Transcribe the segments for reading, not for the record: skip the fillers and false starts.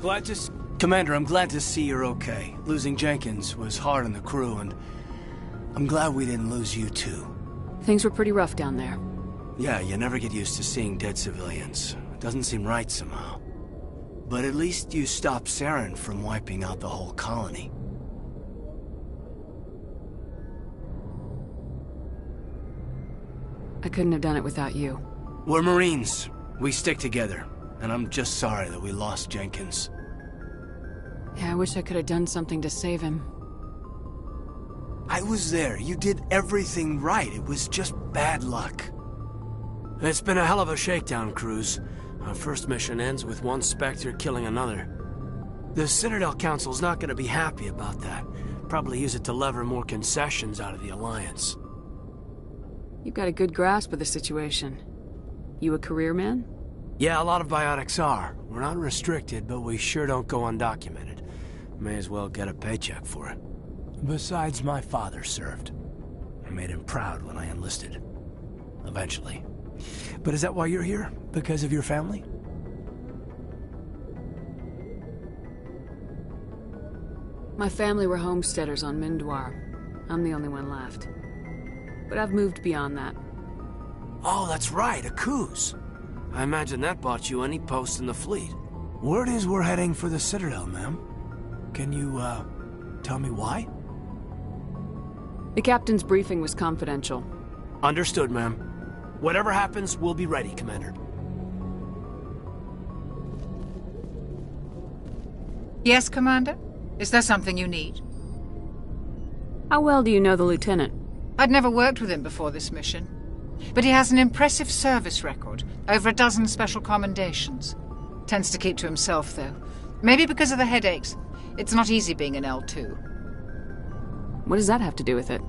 Commander, I'm glad to see you're okay. Losing Jenkins was hard on the crew, and I'm glad we didn't lose you too. Things were pretty rough down there. Yeah, you never get used to seeing dead civilians. It doesn't seem right somehow. But at least you stopped Saren from wiping out the whole colony. I couldn't have done it without you. We're Marines. We stick together. And I'm just sorry that we lost Jenkins. Yeah, I wish I could have done something to save him. I was there. You did everything right. It was just bad luck. It's been a hell of a shakedown, Cruz. Our first mission ends with one Spectre killing another. The Citadel Council's not gonna be happy about that. Probably use it to lever more concessions out of the Alliance. You've got a good grasp of the situation. You a career man? Yeah, a lot of biotics are. We're not restricted, but we sure don't go undocumented. May as well get a paycheck for it. Besides, my father served. I made him proud when I enlisted. Eventually. But is that why you're here? Because of your family? My family were homesteaders on Mindwar. I'm the only one left. But I've moved beyond that. Oh, that's right, a Coos. I imagine that bought you any post in the fleet. Word is we're heading for the Citadel, ma'am. Can you, tell me why? The captain's briefing was confidential. Understood, ma'am. Whatever happens, we'll be ready, Commander. Yes, Commander? Is there something you need? How well do you know the lieutenant? I'd never worked with him before this mission. But he has an impressive service record, over a dozen special commendations. Tends to keep to himself, though. Maybe because of the headaches. It's not easy being an L2. What does that have to do with it?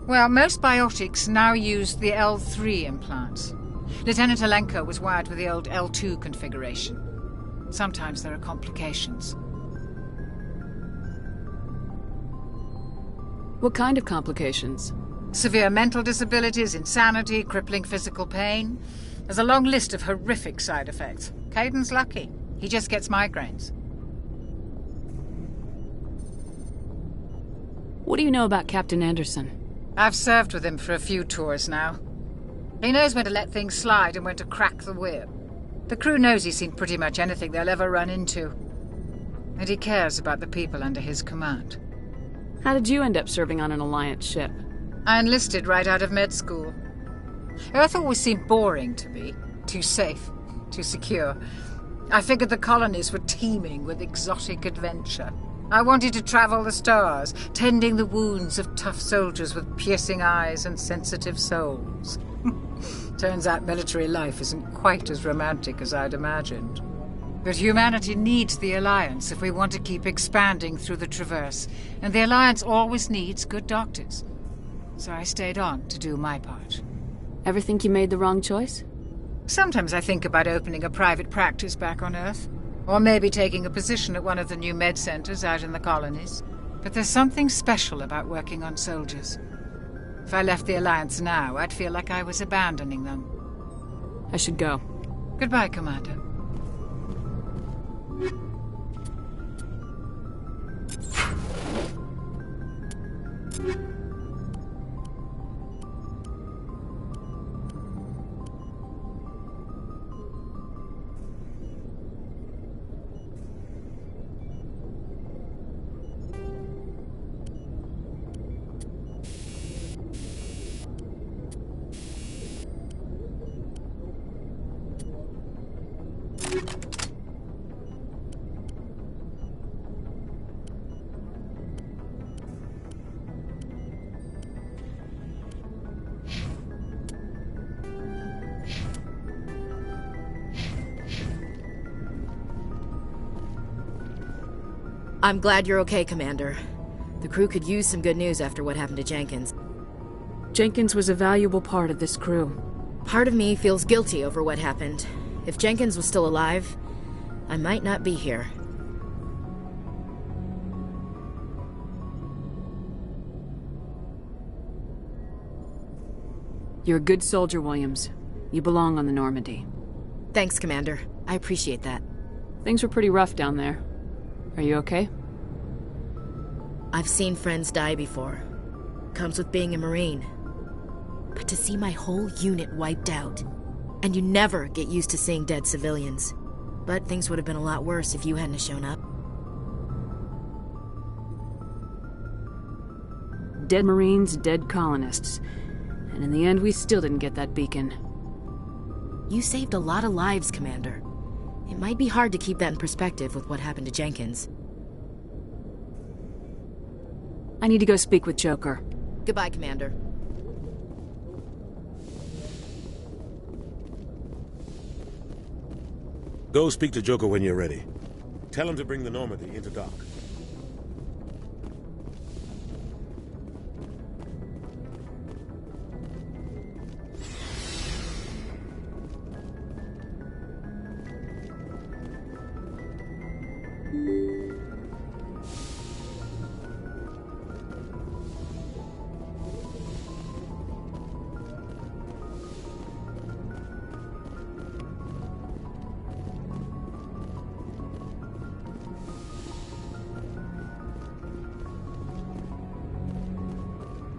Well, most biotics now use the L3 implants. Lieutenant Alenko was wired with the old L2 configuration. Sometimes there are complications. What kind of complications? Severe mental disabilities, insanity, crippling physical pain. There's a long list of horrific side effects. Caden's lucky. He just gets migraines. What do you know about Captain Anderson? I've served with him for a few tours now. He knows when to let things slide and when to crack the whip. The crew knows he's seen pretty much anything they'll ever run into. And he cares about the people under his command. How did you end up serving on an Alliance ship? I enlisted right out of med school. Earth always seemed boring to me. Too safe, too secure. I figured the colonies were teeming with exotic adventure. I wanted to travel the stars, tending the wounds of tough soldiers with piercing eyes and sensitive souls. Turns out military life isn't quite as romantic as I'd imagined. But humanity needs the Alliance if we want to keep expanding through the Traverse, and the Alliance always needs good doctors. So I stayed on to do my part. Ever think you made the wrong choice? Sometimes I think about opening a private practice back on Earth. Or maybe taking a position at one of the new med centers out in the colonies. But there's something special about working on soldiers. If I left the Alliance now, I'd feel like I was abandoning them. I should go. Goodbye, Commander. I'm glad you're okay, Commander. The crew could use some good news after what happened to Jenkins. Jenkins was a valuable part of this crew. Part of me feels guilty over what happened. If Jenkins was still alive, I might not be here. You're a good soldier, Williams. You belong on the Normandy. Thanks, Commander. I appreciate that. Things were pretty rough down there. Are you okay? I've seen friends die before. Comes with being a Marine. But to see my whole unit wiped out, and you never get used to seeing dead civilians. But things would have been a lot worse if you hadn't shown up. Dead Marines, dead colonists. And in the end, we still didn't get that beacon. You saved a lot of lives, Commander. It might be hard to keep that in perspective with what happened to Jenkins. I need to go speak with Joker. Goodbye, Commander. Go speak to Joker when you're ready. Tell him to bring the Normandy into dock.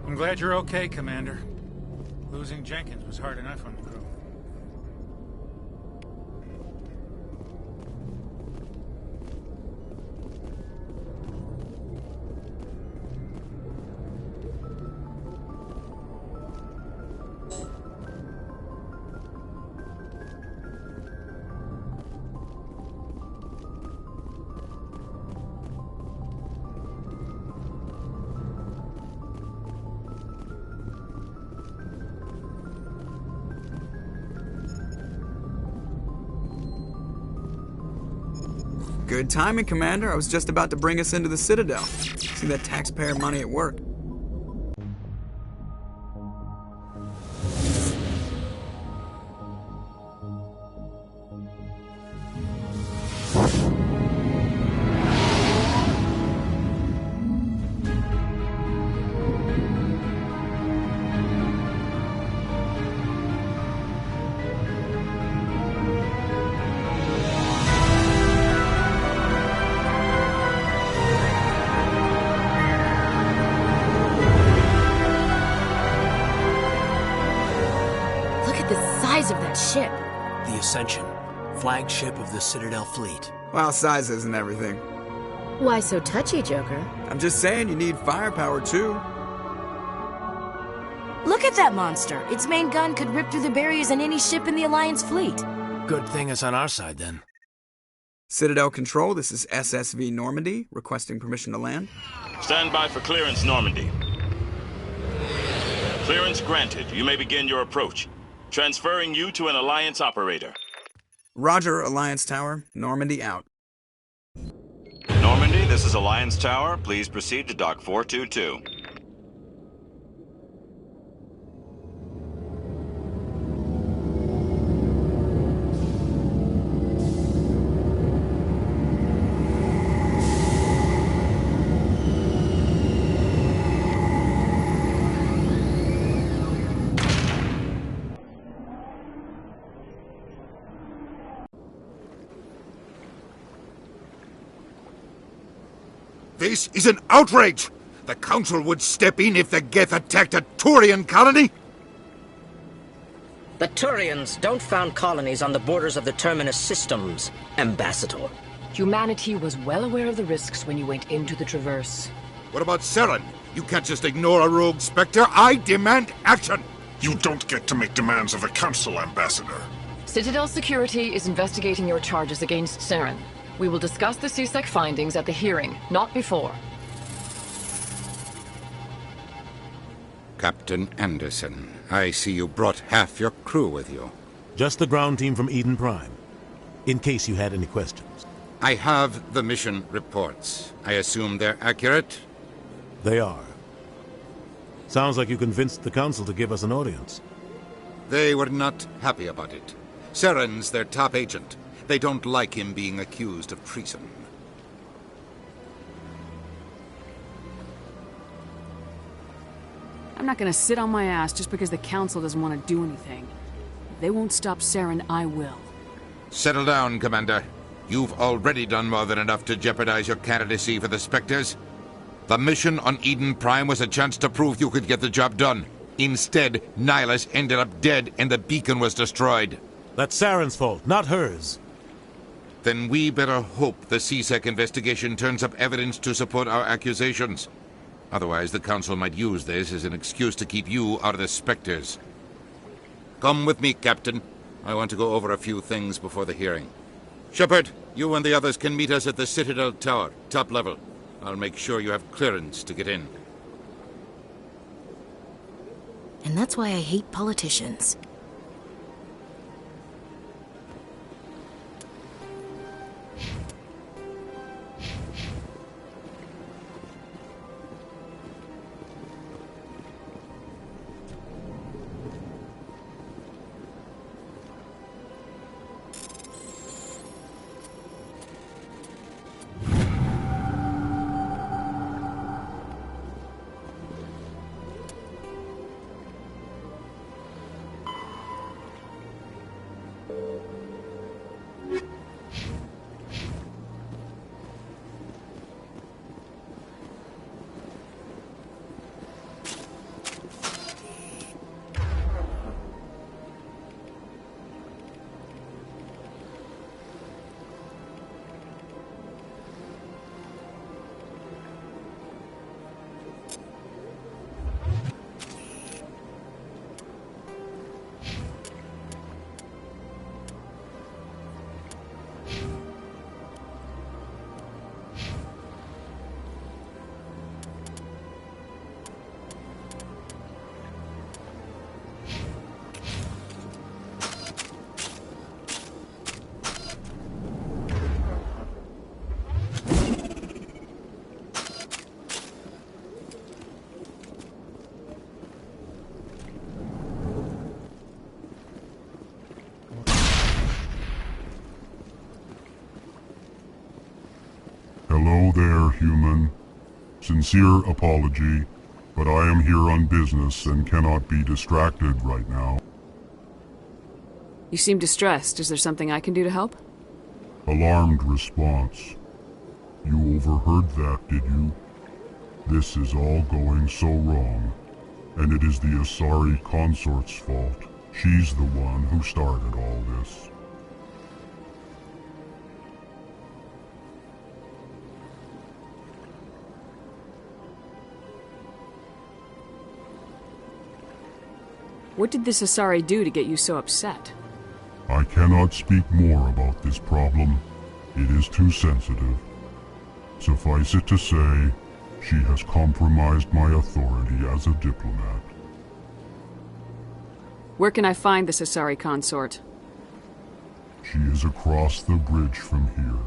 I'm glad you're okay, Commander. Losing Jenkins was hard enough on the crew. Good timing, Commander. I was just about to bring us into the Citadel. See that taxpayer money at work. Of that ship. The Ascension, flagship of the Citadel fleet. Well, size isn't everything. Why so touchy, Joker? I'm just saying you need firepower, too. Look at that monster. Its main gun could rip through the barriers in any ship in the Alliance fleet. Good thing it's on our side, then. Citadel Control, this is SSV Normandy, requesting permission to land. Stand by for clearance, Normandy. Clearance granted. You may begin your approach. Transferring you to an Alliance operator. Roger, Alliance Tower. Normandy out. Normandy, this is Alliance Tower. Please proceed to Dock 422. This is an outrage! The Council would step in if the Geth attacked a Turian colony? The Turians don't found colonies on the borders of the Terminus systems, Ambassador. Humanity was well aware of the risks when you went into the Traverse. What about Saren? You can't just ignore a rogue Spectre. I demand action! You don't get to make demands of the Council, Ambassador. Citadel Security is investigating your charges against Saren. We will discuss the CSEC findings at the hearing, not before. Captain Anderson, I see you brought half your crew with you. Just the ground team from Eden Prime, in case you had any questions. I have the mission reports. I assume they're accurate? They are. Sounds like you convinced the Council to give us an audience. They were not happy about it. Saren's their top agent. They don't like him being accused of treason. I'm not gonna sit on my ass just because the Council doesn't want to do anything. If they won't stop Saren, I will. Settle down, Commander. You've already done more than enough to jeopardize your candidacy for the Spectres. The mission on Eden Prime was a chance to prove you could get the job done. Instead, Nihilus ended up dead and the beacon was destroyed. That's Saren's fault, not hers. Then we better hope the CSEC investigation turns up evidence to support our accusations. Otherwise, the Council might use this as an excuse to keep you out of the Spectres. Come with me, Captain. I want to go over a few things before the hearing. Shepard, you and the others can meet us at the Citadel Tower, top level. I'll make sure you have clearance to get in. And that's why I hate politicians. Hello there, human. Sincere apology, but I am here on business and cannot be distracted right now. You seem distressed. Is there something I can do to help? Alarmed response. You overheard that, did you? This is all going so wrong, and it is the Asari consort's fault. She's the one who started all this. What did this Asari do to get you so upset? I cannot speak more about this problem. It is too sensitive. Suffice it to say, she has compromised my authority as a diplomat. Where can I find this Asari consort? She is across the bridge from here.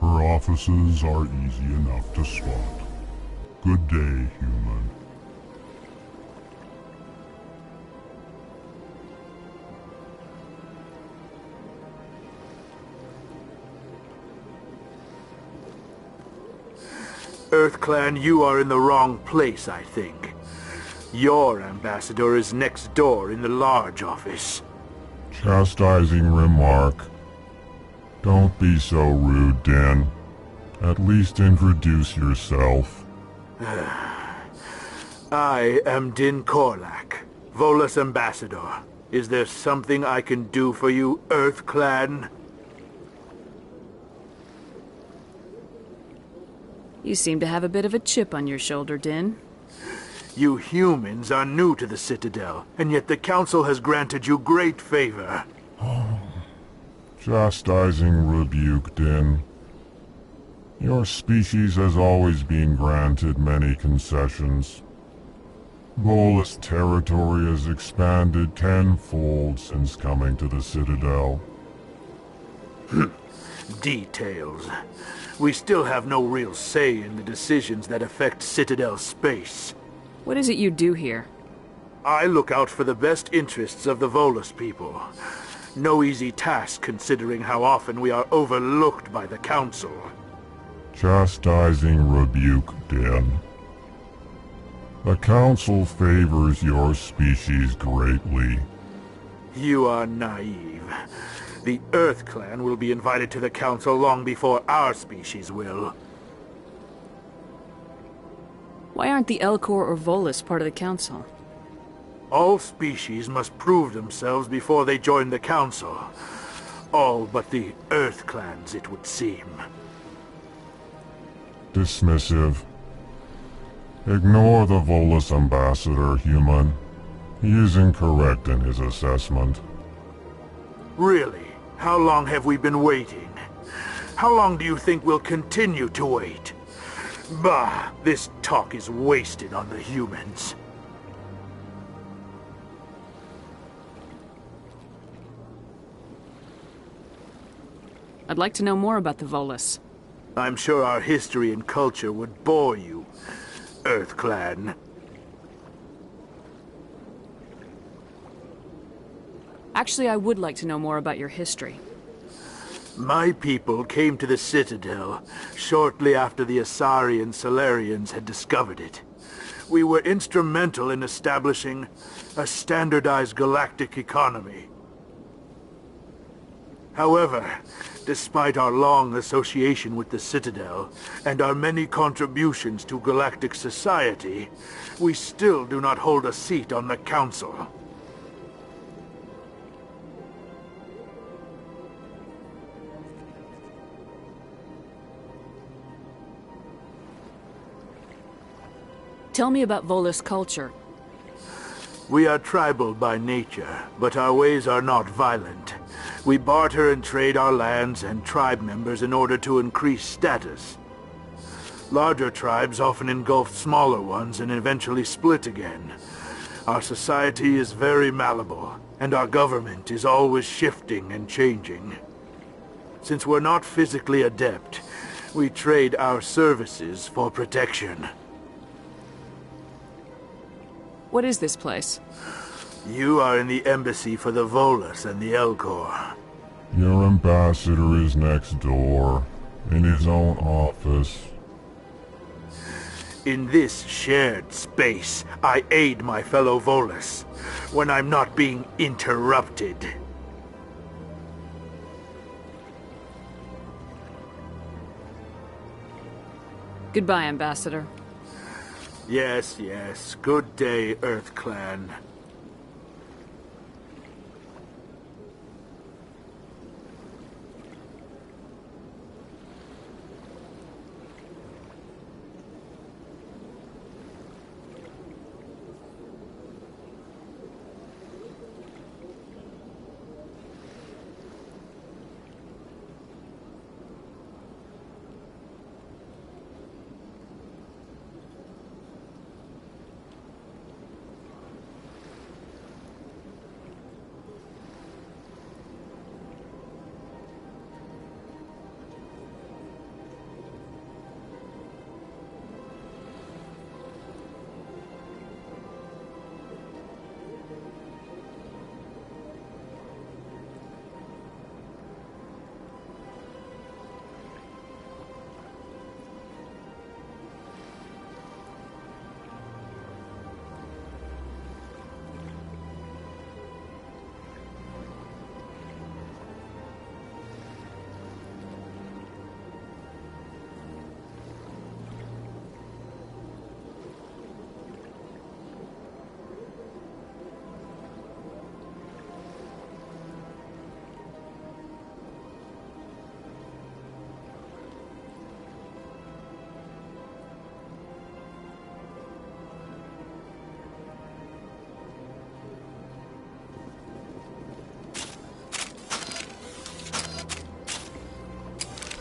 Her offices are easy enough to spot. Good day, human. EarthClan, you are in the wrong place, I think. Your ambassador is next door in the large office. Chastising remark. Don't be so rude, Din. At least introduce yourself. I am Din Korlak, Volus ambassador. Is there something I can do for you, EarthClan? You seem to have a bit of a chip on your shoulder, Din. You humans are new to the Citadel, and yet the Council has granted you great favor. Chastising rebuke, Din. Your species has always been granted many concessions. Volus territory has expanded tenfold since coming to the Citadel. Details. We still have no real say in the decisions that affect Citadel space. What is it you do here? I look out for the best interests of the Volus people. No easy task considering how often we are overlooked by the Council. Chastising rebuke, Din. The Council favors your species greatly. You are naive. The Earth Clan will be invited to the Council long before our species will. Why aren't the Elcor or Volus part of the Council? All species must prove themselves before they join the Council. All but the Earth Clans, it would seem. Dismissive. Ignore the Volus ambassador, human. He is incorrect in his assessment. Really? How long have we been waiting? How long do you think we'll continue to wait? Bah, this talk is wasted on the humans. I'd like to know more about the Volus. I'm sure our history and culture would bore you, Earth Clan. Actually, I would like to know more about your history. My people came to the Citadel shortly after the Asari and Solarians had discovered it. We were instrumental in establishing a standardized galactic economy. However, despite our long association with the Citadel and our many contributions to galactic society, we still do not hold a seat on the Council. Tell me about Volus culture. We are tribal by nature, but our ways are not violent. We barter and trade our lands and tribe members in order to increase status. Larger tribes often engulf smaller ones and eventually split again. Our society is very malleable, and our government is always shifting and changing. Since we're not physically adept, we trade our services for protection. What is this place? You are in the embassy for the Volus and the Elcor. Your ambassador is next door, in his own office. In this shared space, I aid my fellow Volus when I'm not being interrupted. Goodbye, Ambassador. Yes, yes. Good day, Earth Clan.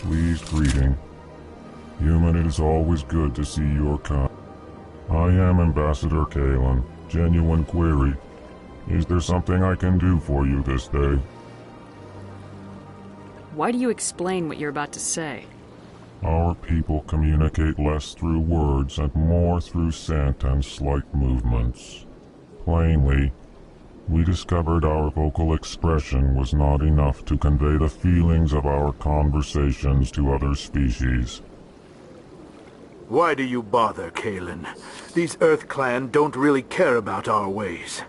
Pleased greeting. Human, it is always good to see your kind. I am Ambassador Kalen. Genuine query. Is there something I can do for you this day? Why do you explain what you're about to say? Our people communicate less through words and more through scent and slight movements. Plainly, we discovered our vocal expression was not enough to convey the feelings of our conversations to other species. Why do you bother, Kalen? These Earth Clan don't really care about our ways.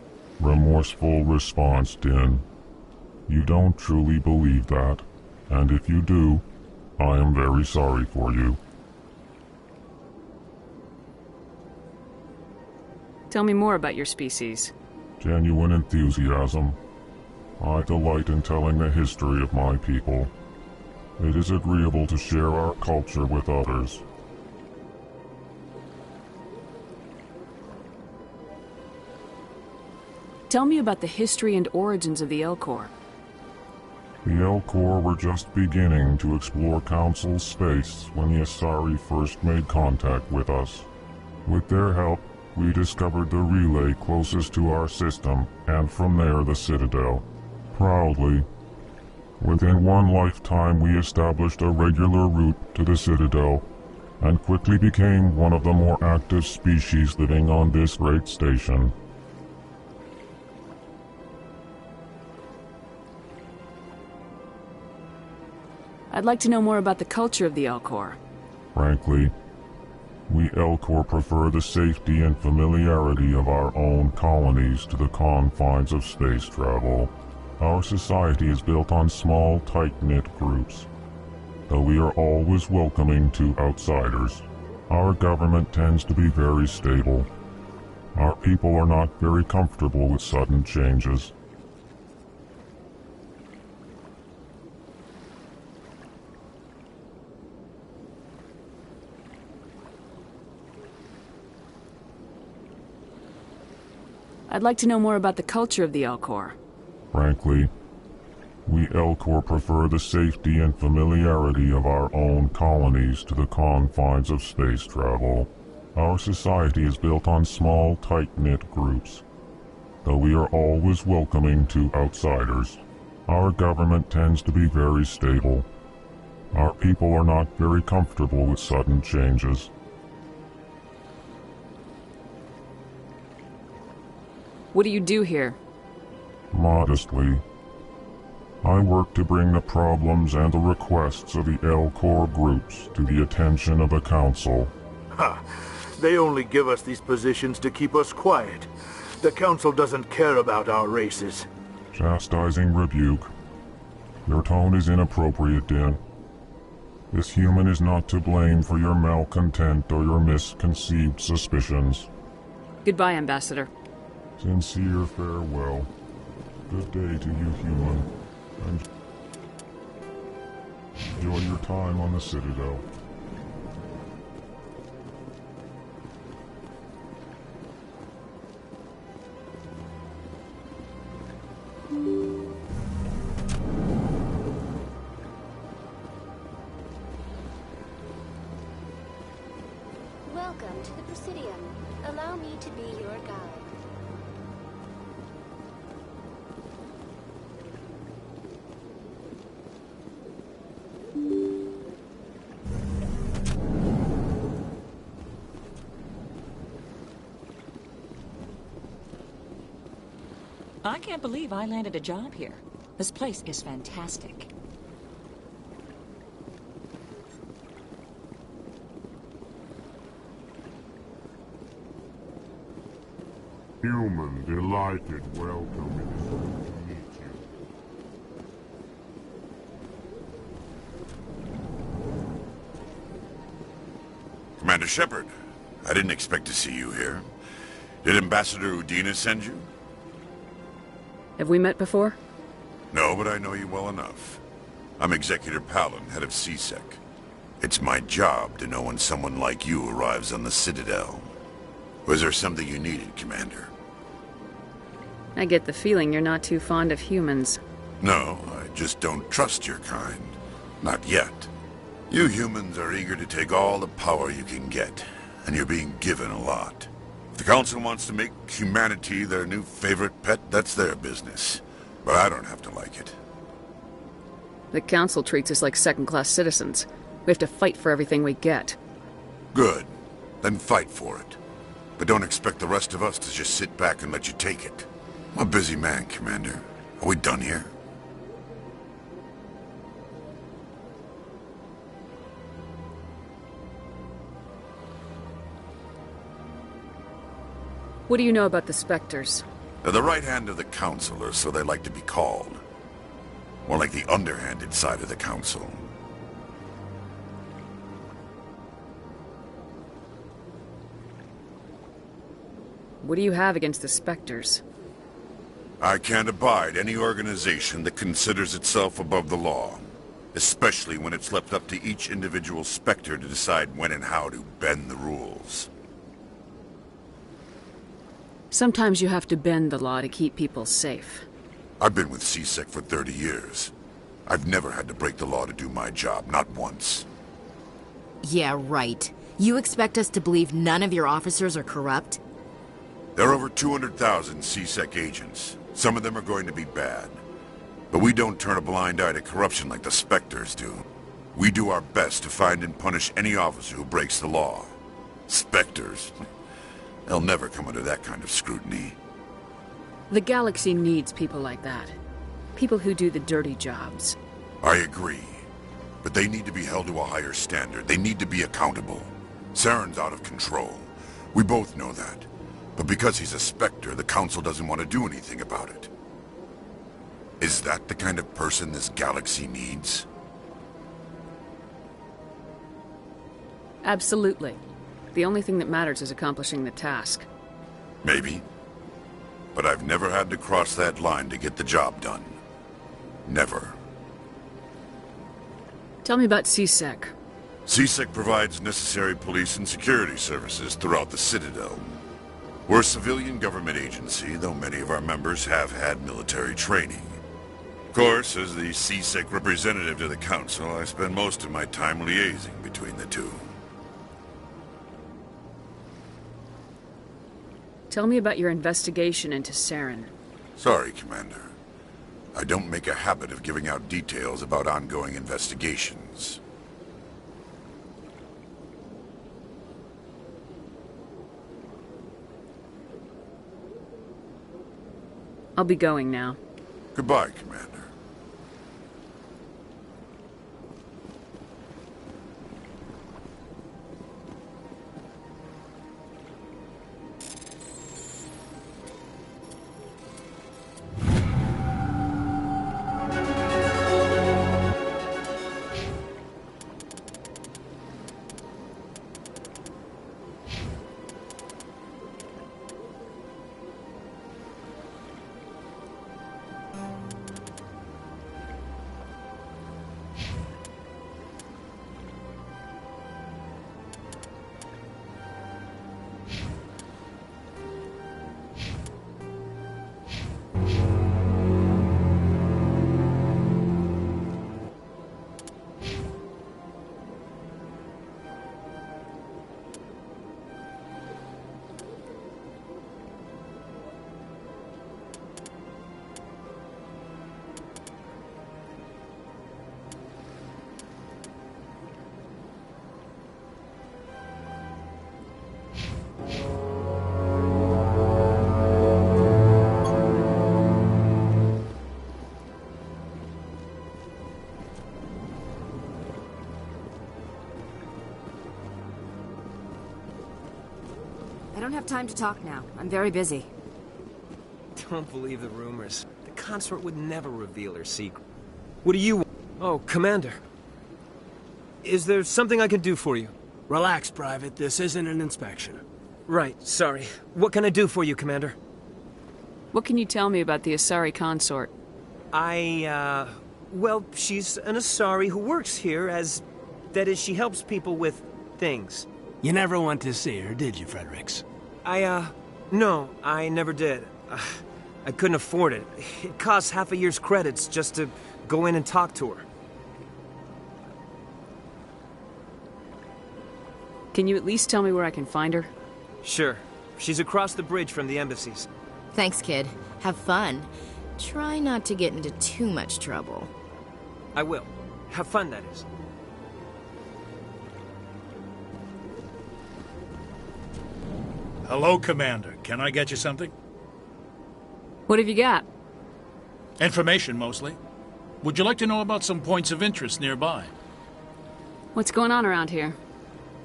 Remorseful response, Din. You don't truly believe that, and if you do, I am very sorry for you. Tell me more about your species. Genuine enthusiasm. I delight in telling the history of my people. It is agreeable to share our culture with others. Tell me about the history and origins of the Elcor. The Elcor were just beginning to explore Council space when the Asari first made contact with us. With their help, we discovered the relay closest to our system, and from there the Citadel. Proudly. Within one lifetime we established a regular route to the Citadel, and quickly became one of the more active species living on this great station. I'd like to know more about the culture of the Elcor. Frankly, we Elcor prefer the safety and familiarity of our own colonies to the confines of space travel. Our society is built on small, tight-knit groups. Though we are always welcoming to outsiders, our government tends to be very stable. Our people are not very comfortable with sudden changes. I'd like to know more about the culture of the Elcor. Frankly, we Elcor prefer the safety and familiarity of our own colonies to the confines of space travel. Our society is built on small, tight-knit groups. Though we are always welcoming to outsiders, our government tends to be very stable. Our people are not very comfortable with sudden changes. What do you do here? Modestly, I work to bring the problems and the requests of the Elcor groups to the attention of the Council. Ha! They only give us these positions to keep us quiet. The Council doesn't care about our races. Chastising rebuke. Your tone is inappropriate, Din. This human is not to blame for your malcontent or your misconceived suspicions. Goodbye, Ambassador. Sincere farewell. Good day to you, human. And enjoy your time on the Citadel. Welcome to the Presidium. Allow me to be your guide. I can't believe I landed a job here. This place is fantastic. Human, delighted, welcome. It is good to meet you. Commander Shepard, I didn't expect to see you here. Did Ambassador Udina send you? Have we met before? No, but I know you well enough. I'm Executor Palin, head of CSEC. It's my job to know when someone like you arrives on the Citadel. Was there something you needed, Commander? I get the feeling you're not too fond of humans. No, I just don't trust your kind. Not yet. You humans are eager to take all the power you can get, and you're being given a lot. If the Council wants to make humanity their new favorite pet, that's their business. But I don't have to like it. The Council treats us like second-class citizens. We have to fight for everything we get. Good. Then fight for it. But don't expect the rest of us to just sit back and let you take it. I'm a busy man, Commander. Are we done here? What do you know about the Spectres? They're the right hand of the Council, or so they like to be called. More like the underhanded side of the Council. What do you have against the Spectres? I can't abide any organization that considers itself above the law. Especially when it's left up to each individual Spectre to decide when and how to bend the rules. Sometimes you have to bend the law to keep people safe. I've been with CSEC for 30 years. I've never had to break the law to do my job, not once. Yeah, right. You expect us to believe none of your officers are corrupt? There are over 200,000 CSEC agents. Some of them are going to be bad. But we don't turn a blind eye to corruption like the Spectres do. We do our best to find and punish any officer who breaks the law. Spectres? They'll never come under that kind of scrutiny. The galaxy needs people like that. People who do the dirty jobs. I agree. But they need to be held to a higher standard. They need to be accountable. Saren's out of control. We both know that. But because he's a Spectre, the Council doesn't want to do anything about it. Is that the kind of person this galaxy needs? Absolutely. The only thing that matters is accomplishing the task. Maybe. But I've never had to cross that line to get the job done. Never. Tell me about CSEC. CSEC provides necessary police and security services throughout the Citadel. We're a civilian government agency, though many of our members have had military training. Of course, as the CSEC representative to the Council, I spend most of my time liaising between the two. Tell me about your investigation into Saren. Sorry, Commander. I don't make a habit of giving out details about ongoing investigations. I'll be going now. Goodbye, Commander. I don't have time to talk now. I'm very busy. Don't believe the rumors. The consort would never reveal her secret. What do you want? Oh, Commander. Is there something I can do for you? Relax, Private. This isn't an inspection. Right, sorry. What can I do for you, Commander? What can you tell me about the Asari consort? Well, she's an Asari who works here as... That is, she helps people with things. You never went to see her, did you, Fredericks? No, I never did. I couldn't afford it. It costs half a year's credits just to go in and talk to her. Can you at least tell me where I can find her? Sure. She's across the bridge from the embassies. Thanks, kid. Have fun. Try not to get into too much trouble. I will. Have fun, that is. Hello, Commander. Can I get you something? What have you got? Information, mostly. Would you like to know about some points of interest nearby? What's going on around here?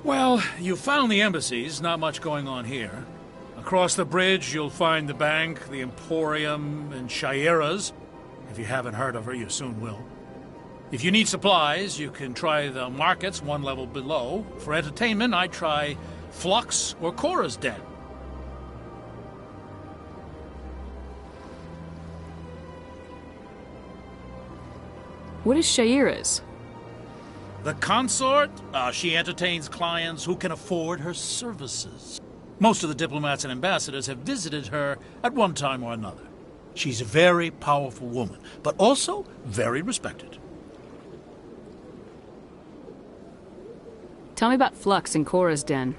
Well, you found the embassies. Not much going on here. Across the bridge, you'll find the bank, the Emporium, and Shaira's. If you haven't heard of her, you soon will. If you need supplies, you can try the markets one level below. For entertainment, I'd try Flux or Cora's Den. What is Shaira's? The consort? She entertains clients who can afford her services. Most of the diplomats and ambassadors have visited her at one time or another. She's a very powerful woman, but also very respected. Tell me about Flux and Cora's Den.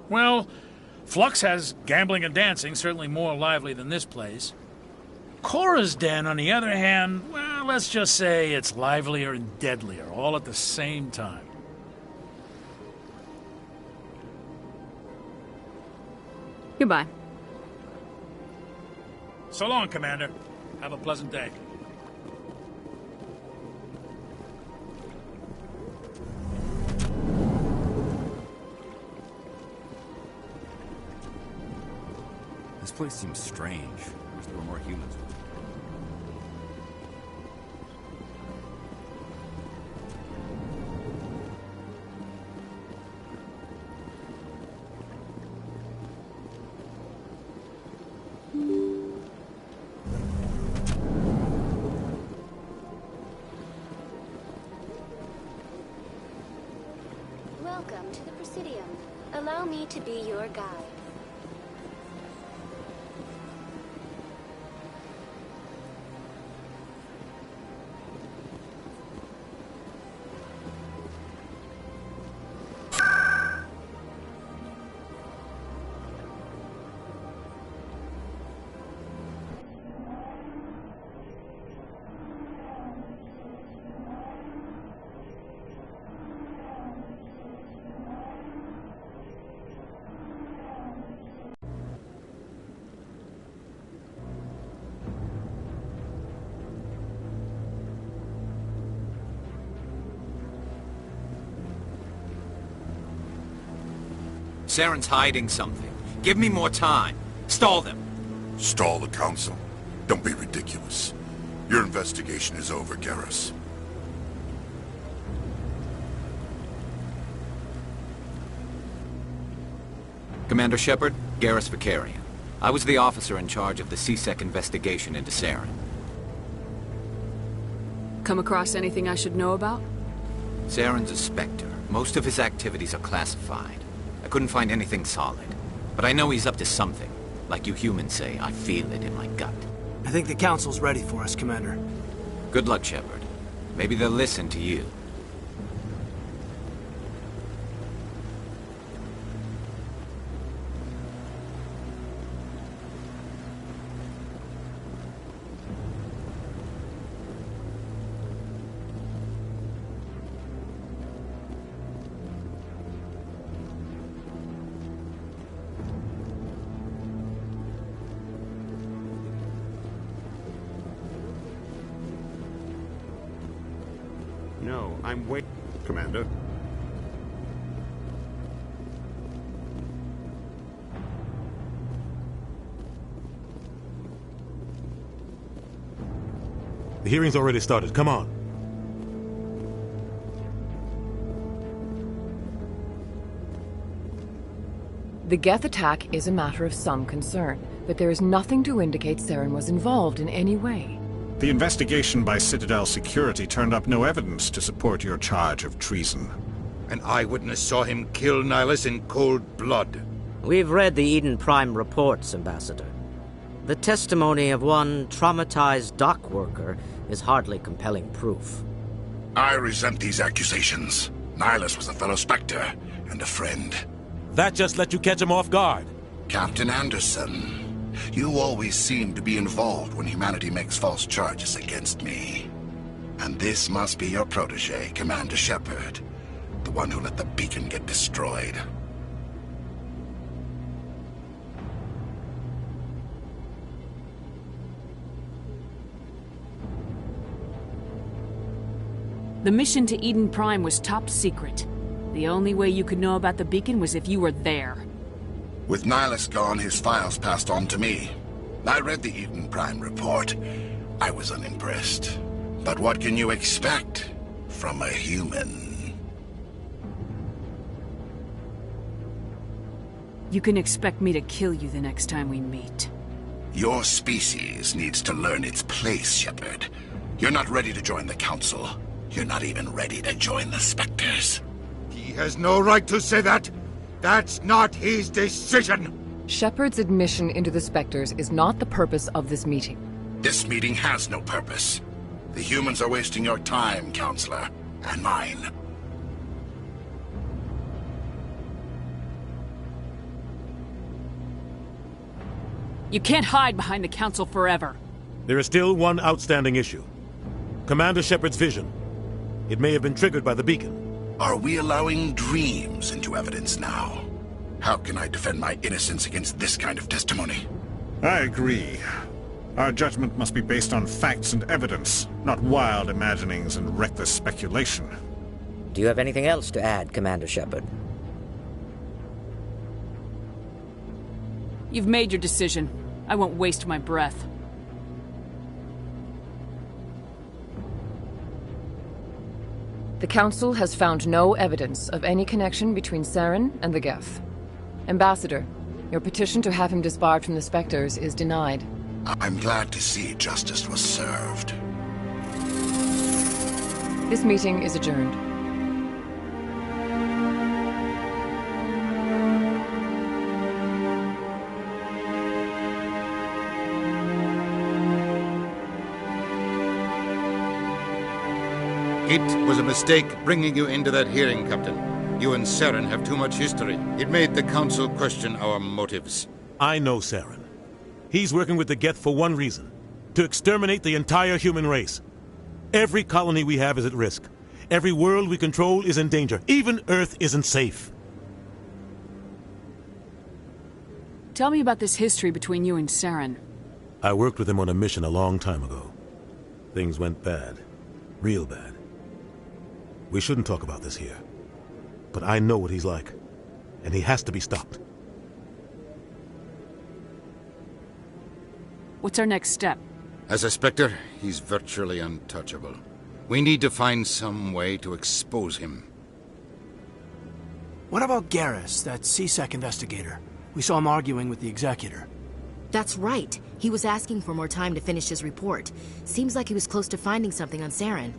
Well, Flux has gambling and dancing, certainly more lively than this place. Cora's Den, on the other hand, well, let's just say it's livelier and deadlier, all at the same time. Goodbye. So long, Commander. Have a pleasant day. This place seems strange. Wish there were more humans. Welcome to the Presidium. Allow me to be your guide. Saren's hiding something. Give me more time. Stall them. Stall the Council? Don't be ridiculous. Your investigation is over, Garrus. Commander Shepard, Garrus Vicarian. I was the officer in charge of the CSEC investigation into Saren. Come across anything I should know about? Saren's a Spectre. Most of his activities are classified. I couldn't find anything solid. But I know he's up to something. Like you humans say, I feel it in my gut. I think the Council's ready for us, Commander. Good luck, Shepard. Maybe they'll listen to you. No, I'm waiting, Commander. The hearing's already started. Come on. The Geth attack is a matter of some concern, but there is nothing to indicate Saren was involved in any way. The investigation by Citadel Security turned up no evidence to support your charge of treason. An eyewitness saw him kill Nihilus in cold blood. We've read the Eden Prime reports, Ambassador. The testimony of one traumatized dock worker is hardly compelling proof. I resent these accusations. Nihilus was a fellow Spectre and a friend. That just let you catch him off guard. Captain Anderson, you always seem to be involved when humanity makes false charges against me. And this must be your protege, Commander Shepard, the one who let the beacon get destroyed. The mission to Eden Prime was top secret. The only way you could know about the beacon was if you were there. With Nihilus gone, his files passed on to me. I read the Eden Prime report. I was unimpressed. But what can you expect from a human? You can expect me to kill you the next time we meet. Your species needs to learn its place, Shepard. You're not ready to join the Council. You're not even ready to join the Spectres. He has no right to say that. That's not his decision. Shepard's admission into the Spectres is not the purpose of this meeting. This meeting has no purpose. The humans are wasting your time, Counselor, and mine. You can't hide behind the Council forever. There is still one outstanding issue. Commander Shepard's vision. It may have been triggered by the beacon. Are we allowing dreams into evidence now? How can I defend my innocence against this kind of testimony? I agree. Our judgment must be based on facts and evidence, not wild imaginings and reckless speculation. Do you have anything else to add, Commander Shepard? You've made your decision. I won't waste my breath. The Council has found no evidence of any connection between Saren and the Geth. Ambassador, your petition to have him disbarred from the Spectres is denied. I'm glad to see justice was served. This meeting is adjourned. It was a mistake bringing you into that hearing, Captain. You and Saren have too much history. It made the Council question our motives. I know Saren. He's working with the Geth for one reason. To exterminate the entire human race. Every colony we have is at risk. Every world we control is in danger. Even Earth isn't safe. Tell me about this history between you and Saren. I worked with him on a mission a long time ago. Things went bad. Real bad. We shouldn't talk about this here. But I know what he's like. And he has to be stopped. What's our next step? As a Spectre, he's virtually untouchable. We need to find some way to expose him. What about Garrus, that CSEC investigator? We saw him arguing with the Executor. That's right. He was asking for more time to finish his report. Seems like he was close to finding something on Saren.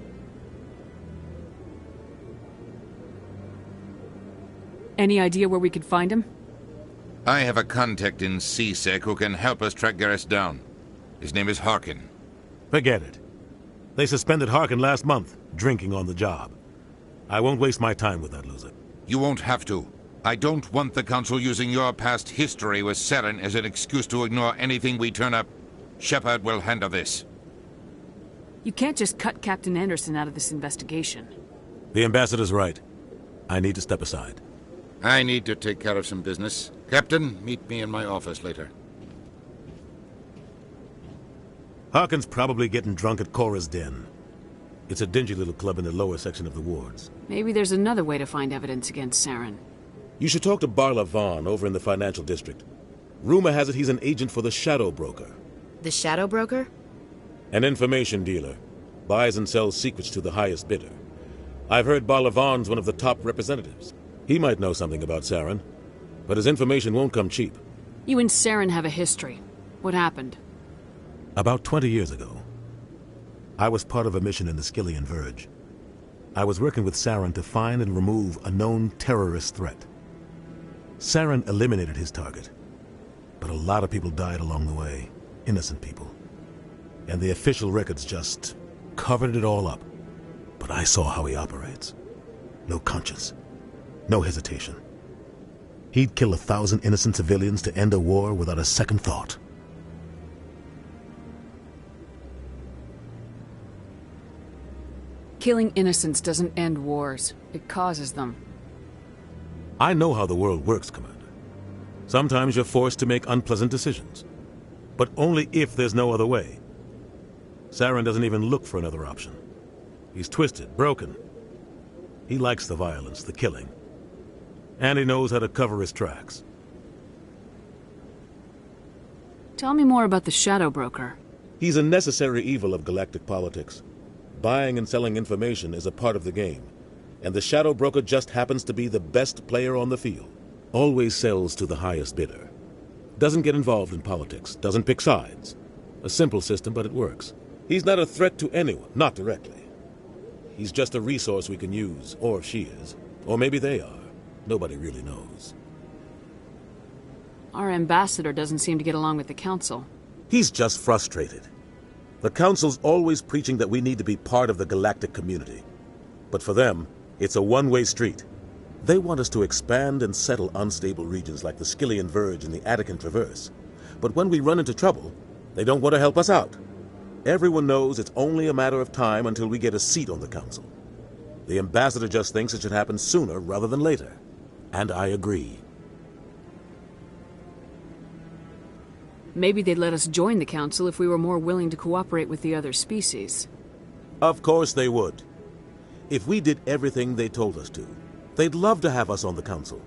Any idea where we could find him? I have a contact in CSEC who can help us track Garrus down. His name is Harkin. Forget it. They suspended Harkin last month, drinking on the job. I won't waste my time with that loser. You won't have to. I don't want the Council using your past history with Saren as an excuse to ignore anything we turn up. Shepard will handle this. You can't just cut Captain Anderson out of this investigation. The Ambassador's right. I need to step aside. I need to take care of some business. Captain, meet me in my office later. Harkin's probably getting drunk at Cora's Den. It's a dingy little club in the lower section of the wards. Maybe there's another way to find evidence against Saren. You should talk to Barla Vaughn over in the financial district. Rumor has it he's an agent for the Shadow Broker. The Shadow Broker? An information dealer. Buys and sells secrets to the highest bidder. I've heard Barla Vaughn's one of the top representatives. He might know something about Saren, but his information won't come cheap. You and Saren have a history. What happened? About 20 years ago, I was part of a mission in the Skillian Verge. I was working with Saren to find and remove a known terrorist threat. Saren eliminated his target, but a lot of people died along the way, innocent people. And the official records just covered it all up. But I saw how he operates. No conscience. No hesitation. He'd kill 1,000 innocent civilians to end a war without a second thought. Killing innocents doesn't end wars. It causes them. I know how the world works, Commander. Sometimes you're forced to make unpleasant decisions. But only if there's no other way. Saren doesn't even look for another option. He's twisted, broken. He likes the violence, the killing. And he knows how to cover his tracks. Tell me more about the Shadow Broker. He's a necessary evil of galactic politics. Buying and selling information is a part of the game, and the Shadow Broker just happens to be the best player on the field. Always sells to the highest bidder. Doesn't get involved in politics, doesn't pick sides. A simple system, but it works. He's not a threat to anyone, not directly. He's just a resource we can use, or she is. Or maybe they are. Nobody really knows. Our ambassador doesn't seem to get along with the Council. He's just frustrated. The Council's always preaching that we need to be part of the galactic community. But for them, it's a one-way street. They want us to expand and settle unstable regions like the Skillian Verge and the Attican Traverse. But when we run into trouble, they don't want to help us out. Everyone knows it's only a matter of time until we get a seat on the Council. The ambassador just thinks it should happen sooner rather than later. And I agree. Maybe they'd let us join the Council if we were more willing to cooperate with the other species. Of course they would. If we did everything they told us to, they'd love to have us on the Council.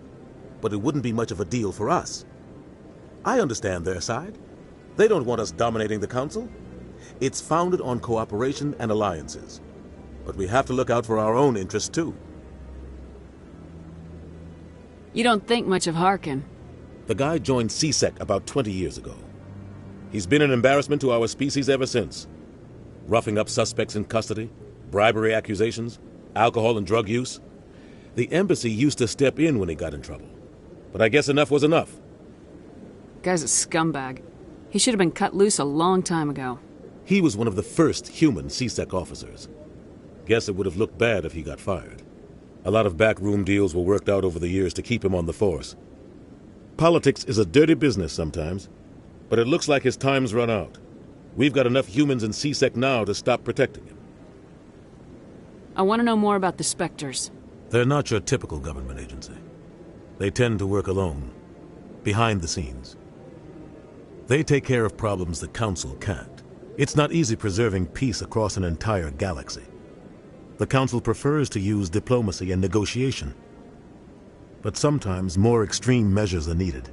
But it wouldn't be much of a deal for us. I understand their side. They don't want us dominating the Council. It's founded on cooperation and alliances. But we have to look out for our own interests, too. You don't think much of Harkin. The guy joined CSEC about 20 years ago. He's been an embarrassment to our species ever since. Roughing up suspects in custody, bribery accusations, alcohol and drug use. The embassy used to step in when he got in trouble. But I guess enough was enough. Guy's a scumbag. He should have been cut loose a long time ago. He was one of the first human CSEC officers. Guess it would have looked bad if he got fired. A lot of backroom deals were worked out over the years to keep him on the force. Politics is a dirty business sometimes, but it looks like his time's run out. We've got enough humans in CSEC now to stop protecting him. I want to know more about the Spectres. They're not your typical government agency. They tend to work alone, behind the scenes. They take care of problems the Council can't. It's not easy preserving peace across an entire galaxy. The Council prefers to use diplomacy and negotiation. But sometimes more extreme measures are needed.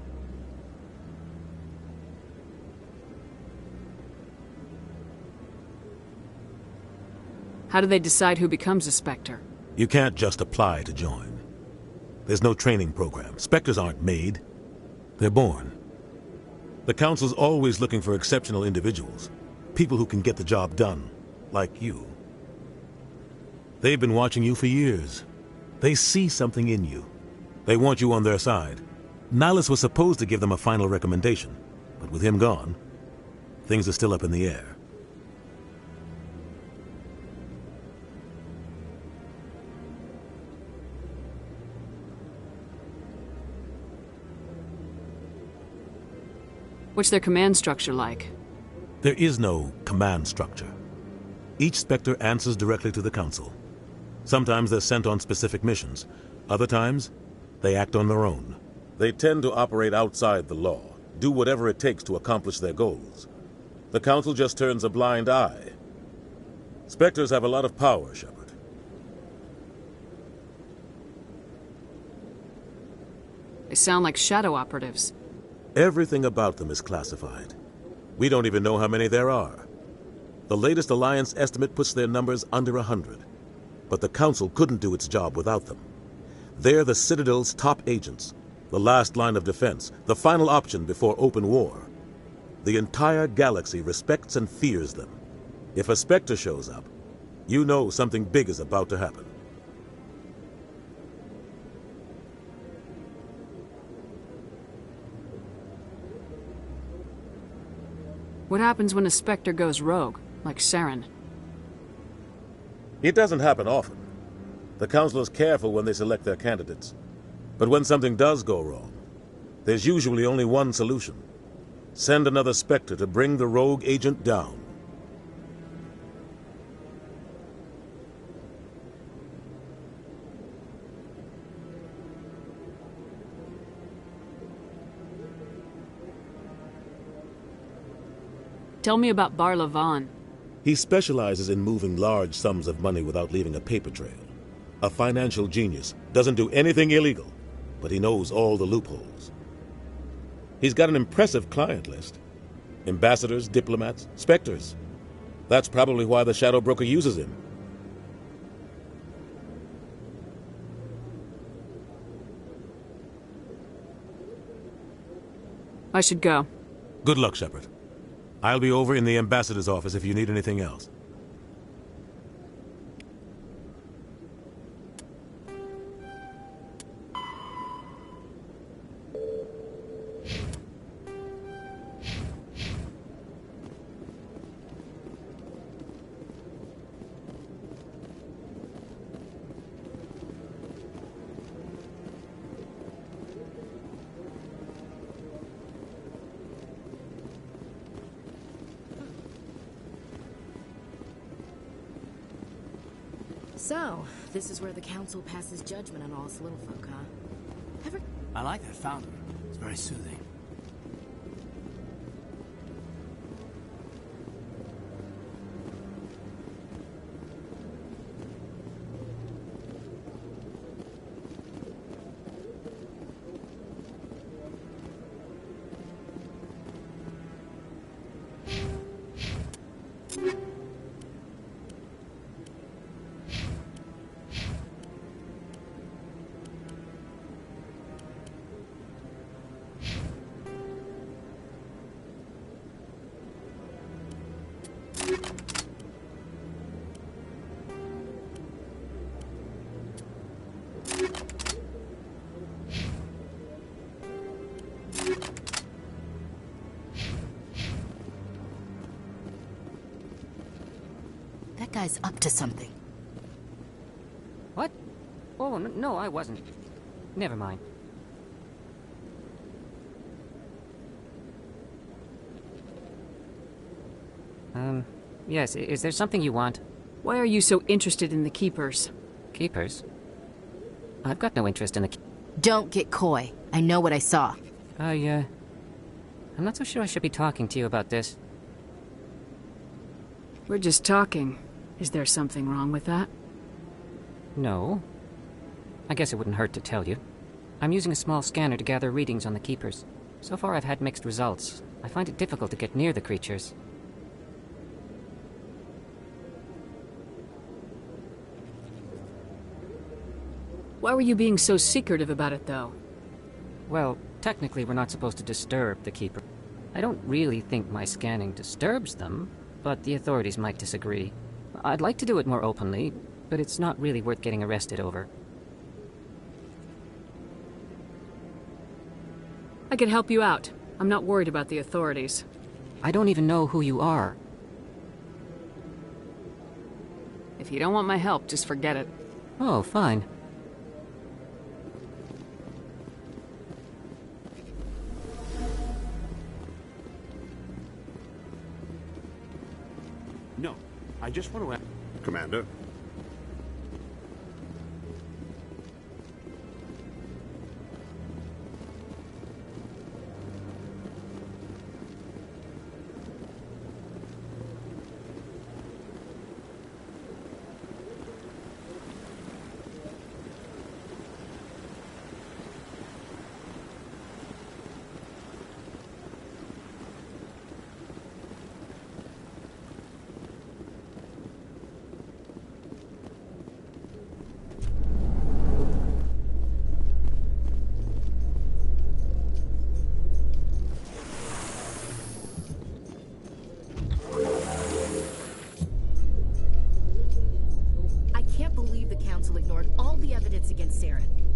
How do they decide who becomes a Spectre? You can't just apply to join. There's no training program. Spectres aren't made. They're born. The Council's always looking for exceptional individuals. People who can get the job done, like you. They've been watching you for years. They see something in you. They want you on their side. Nihilus was supposed to give them a final recommendation, but with him gone, things are still up in the air. What's their command structure like? There is no command structure. Each Spectre answers directly to the Council. Sometimes they're sent on specific missions. Other times, they act on their own. They tend to operate outside the law, do whatever it takes to accomplish their goals. The Council just turns a blind eye. Spectres have a lot of power, Shepard. They sound like shadow operatives. Everything about them is classified. We don't even know how many there are. The latest Alliance estimate puts their numbers under 100. But the Council couldn't do its job without them. They're the Citadel's top agents, the last line of defense, the final option before open war. The entire galaxy respects and fears them. If a Spectre shows up, you know something big is about to happen. What happens when a Spectre goes rogue, like Saren? It doesn't happen often. The Council is careful when they select their candidates. But when something does go wrong, there's usually only one solution. Send another Spectre to bring the rogue agent down. Tell me about Bar Lavan. He specializes in moving large sums of money without leaving a paper trail. A financial genius, doesn't do anything illegal, but he knows all the loopholes. He's got an impressive client list. Ambassadors, diplomats, specters. That's probably why the Shadow Broker uses him. I should go. Good luck, Shepard. I'll be over in the ambassador's office if you need anything else. So, this is where the Council passes judgment on all us little folk, huh? I like that fountain. It's very soothing. That guy's up to something. What? Oh, no, I wasn't. Never mind. Yes, is there something you want? Why are you so interested in the Keepers? Keepers? I've got no interest in the... Don't get coy. I know what I saw. I'm not so sure I should be talking to you about this. We're just talking. Is there something wrong with that? No. I guess it wouldn't hurt to tell you. I'm using a small scanner to gather readings on the Keepers. So far I've had mixed results. I find it difficult to get near the creatures. Why were you being so secretive about it, though? Well, technically we're not supposed to disturb the Keeper. I don't really think my scanning disturbs them, but the authorities might disagree. I'd like to do it more openly, but it's not really worth getting arrested over. I could help you out. I'm not worried about the authorities. I don't even know who you are. If you don't want my help, just forget it. Oh, fine. No, I just want to ask... Commander?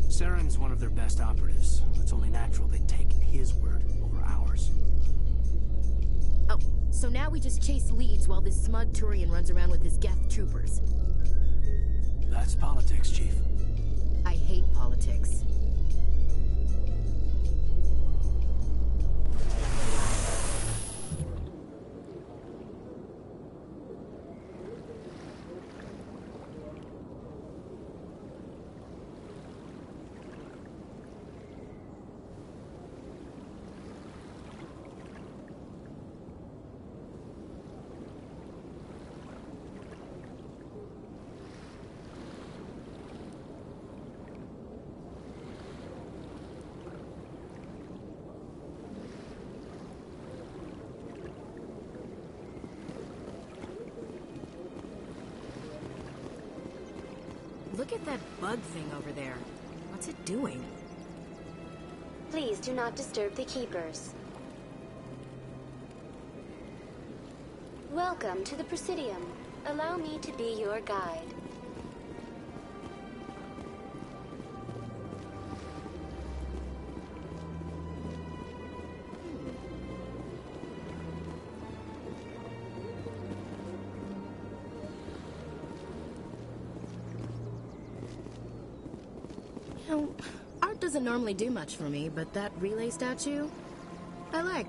Saren's one of their best operatives. It's only natural they'd take his word over ours. Oh, so now we just chase leads while this smug Turian runs around with his Geth troopers. That's politics, Chief. I hate politics. Look at that bug thing over there. What's it doing? Please do not disturb the keepers. Welcome to the Presidium. Allow me to be your guide. You know, art doesn't normally do much for me, but that relay statue, I like.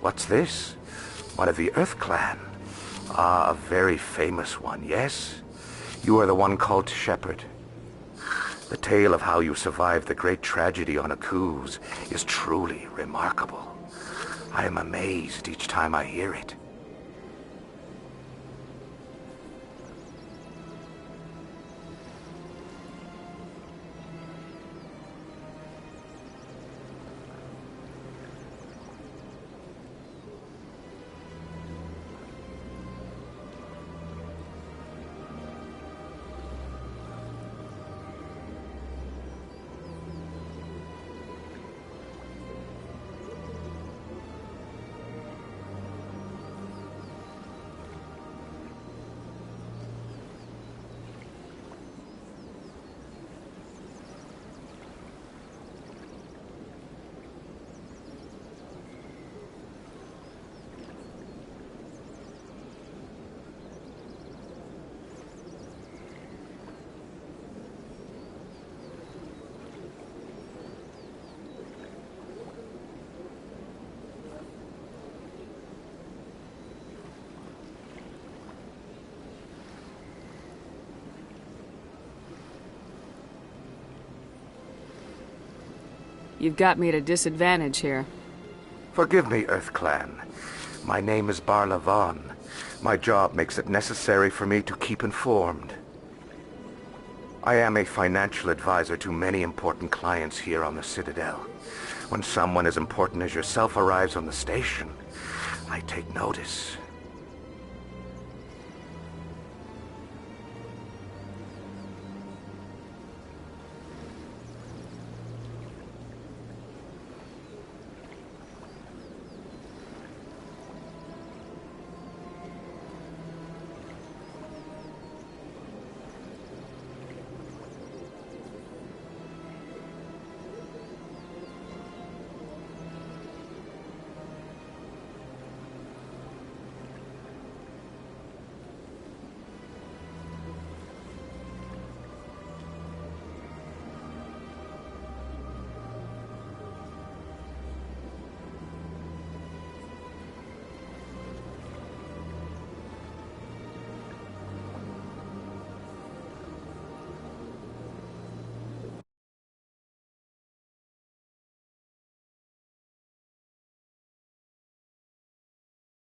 What's this? One of the Earth Clan. Ah, a very famous one, yes? You are the one called Shepherd. The tale of how you survived the great tragedy on Akuz is truly remarkable. I am amazed each time I hear it. You've got me at a disadvantage here. Forgive me, Earth Clan. My name is Barla Vaughn. My job makes it necessary for me to keep informed. I am a financial advisor to many important clients here on the Citadel. When someone as important as yourself arrives on the station, I take notice.